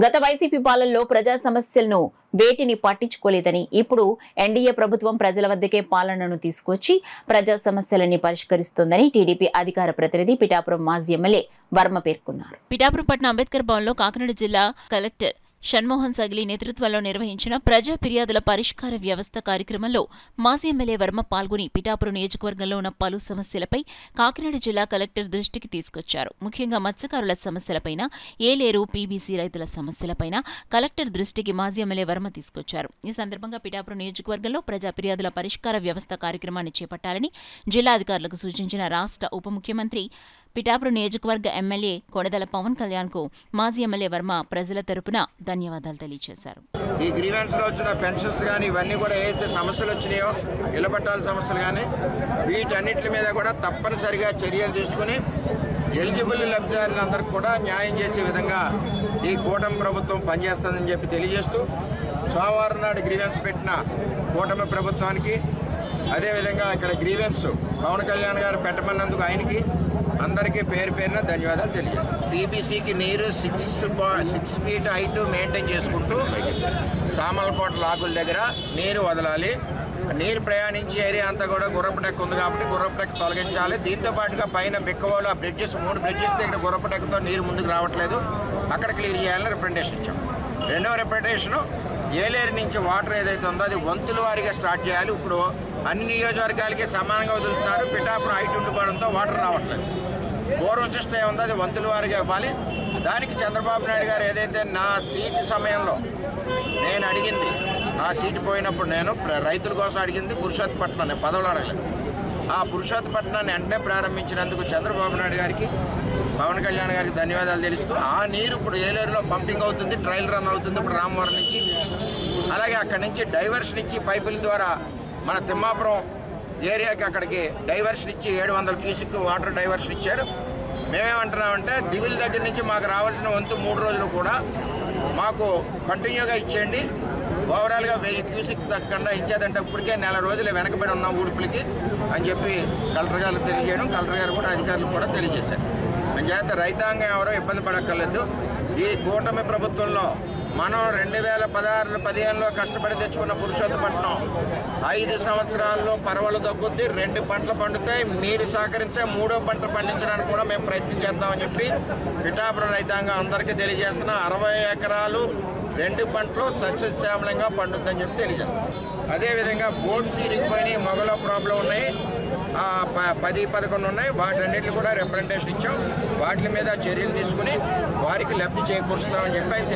గత వైసీపీ పాలనలో ప్రజా సమస్యలను వేటిని పట్టించుకోలేదని ఇప్పుడు ఎన్డీఏ ప్రభుత్వం ప్రజల వద్దకే పాలనను తీసుకొచ్చి ప్రజా సమస్యలని పరిష్కరిస్తోందని టీడీపీ అధికార ప్రతినిధి పిఠాపురం మాజీ ఎమ్మెల్యే వర్మ పేర్కొన్నారు. పిఠాపురం పట్టణ అంబేద్కర్ భవన్లో కాకినాడ జిల్లా కలెక్టర్ షణ్మోహన్ సగిలి నేతృత్వంలో నిర్వహించిన ప్రజా ఫిర్యాదుల పరిష్కార వ్యవస్థ కార్యక్రమంలో మాజీ ఎమ్మెల్యే వర్మ పాల్గొని పిఠాపురం నియోజకవర్గంలో ఉన్న పలు సమస్యలపై కాకినాడ జిల్లా కలెక్టర్ దృష్టికి తీసుకొచ్చారు. ముఖ్యంగా మత్స్యకారుల సమస్యలపైన, ఏలేరు పీబీసీ రైతుల సమస్యలపైన కలెక్టర్ దృష్టికి మాజీ ఎమ్మెల్యే వర్మ తీసుకొచ్చారు. ఈ సందర్భంగా పిఠాపురం నియోజకవర్గంలో ప్రజా ఫిర్యాదుల పరిష్కార వ్యవస్థ కార్యక్రమాన్ని చేపట్టాలని జిల్లా అధికారులకు సూచించిన రాష్ట్ర ఉప ముఖ్యమంత్రి పిఠాపురం నియోజకవర్గ ఎమ్మెల్యే కొడదల పవన్ కళ్యాణ్ కు మాజీ ఎమ్మెల్యే వర్మ ప్రజల తరపున ధన్యవాదాలు తెలియజేశారు. ఈ గ్రీవెన్స్ లో వచ్చిన పెన్షన్స్ కానీ ఇవన్నీ కూడా ఏదైతే సమస్యలు వచ్చినాయో, ఇళ్ల పట్టాల సమస్యలు కానీ వీటన్నిటి మీద కూడా తప్పనిసరిగా చర్యలు తీసుకుని ఎలిజిబుల్ లబ్ధిదారులందరికీ కూడా న్యాయం చేసే విధంగా ఈ కూటమి ప్రభుత్వం పనిచేస్తుందని చెప్పి తెలియజేస్తూ, సోమవారం నాడు గ్రీవెన్స్ పెట్టిన కూటమి ప్రభుత్వానికి, అదేవిధంగా ఇక్కడ గ్రీవెన్స్ పవన్ కళ్యాణ్ గారు పెట్టమన్నందుకు ఆయనకి అందరికీ పేరు పేరున ధన్యవాదాలు తెలియజేస్తాం. పీబీసీకి నీరు 6 ఫీట్ హైట్ మెయింటైన్ చేసుకుంటూ సామలకోట లాకుల దగ్గర నీరు వదలాలి. నీరు ప్రయాణించే ఏరియా అంతా కూడా గుర్రపటెక్క ఉంది కాబట్టి గుర్రపటెక్క తొలగించాలి. దీంతో పాటుగా పైన బిక్కవోలు ఆ బ్రిడ్జెస్ 3 బ్రిడ్జెస్ దగ్గర గుర్రపటెక్కతో నీరు ముందుకు రావట్లేదు, అక్కడ క్లియర్ చేయాలని రిప్రజెంటేషన్ ఇచ్చాం. రెండవ రిప్రజెంటేషను ఏలేరు నుంచి వాటర్ ఏదైతే ఉందో అది వంతుల వారీగా స్టార్ట్ చేయాలి. ఇప్పుడు అన్ని నియోజకవర్గాలకి సమానంగా వదులుతున్నాడు. పిఠాపురం హైట్ ఉండిపోవడంతో వాటర్ రావట్లేదు. పూర్వం సిస్టమ్ ఏముందో అది వంతుల వారీగా ఇవ్వాలి. దానికి చంద్రబాబు నాయుడు గారు ఏదైతే నా సీటు సమయంలో నేను అడిగింది, నా సీటు పోయినప్పుడు నేను రైతుల కోసం అడిగింది పురుషోత్తపట్నం, నేను పదవులు అడగలేదు. ఆ పురుషోత్తపట్నాన్ని వెంటనే ప్రారంభించినందుకు చంద్రబాబు నాయుడు గారికి, పవన్ కళ్యాణ్ గారికి ధన్యవాదాలు తెలుస్తూ, ఆ నీరు ఇప్పుడు ఏలేరులో పంపింగ్ అవుతుంది, ట్రయల్ రన్ అవుతుంది ఇప్పుడు రామవరం నుంచి. అలాగే అక్కడి నుంచి డైవర్షన్ ఇచ్చి పైపుల ద్వారా మన తిమ్మాపురం ఏరియాకి అక్కడికి డైవర్షన్ ఇచ్చి 700 క్యూసిక్ వాటర్ డైవర్షన్ ఇచ్చారు. మేమేమంటున్నామంటే దివిల దగ్గర నుంచి మాకు రావాల్సిన వంతు 3 రోజులు కూడా మాకు కంటిన్యూగా ఇచ్చేయండి, ఓవరాల్గా 1000 క్యూసిక్ తగ్గకుండా ఇచ్చేదంటే ఇప్పటికే 4 రోజులు వెనకబడి ఉన్నాం ఊడుపులకి అని చెప్పి కలెక్టర్ గారు తెలియజేయడం, కలెక్టర్ గారు కూడా అధికారులు కూడా తెలియజేశారు. అంచేత రైతాంగం ఎవరో ఇబ్బంది పడక్కర్లేదు. ఈ కూటమి ప్రభుత్వంలో మనం 2016-15లో కష్టపడి తెచ్చుకున్న పురుషోత్తపట్నం 5 సంవత్సరాల్లో పరవలు తగ్గుద్ది, 2 పంటలు పండుతాయి. మీరు సహకరిస్తే 3వ పంట పండించడానికి కూడా మేము ప్రయత్నం చేద్దామని చెప్పి పిఠాపురం రైతాంగం అందరికీ తెలియజేస్తున్నా. 60 ఎకరాలు 2 పంటలు సస్యశ్యామలంగా పండుద్దని చెప్పి తెలియజేస్తున్నాం. అదేవిధంగా బోర్డ్స్ ఇరిగిపోయినాయి, మొగలో ప్రాబ్లం ఉన్నాయి, 10-11 ఉన్నాయి. వాటన్నిటిని కూడా రిప్రజెంటేషన్ ఇచ్చాం. వాటి మీద చర్యలు తీసుకుని వారికి లబ్ధి చేకూరుస్తామని చెప్పి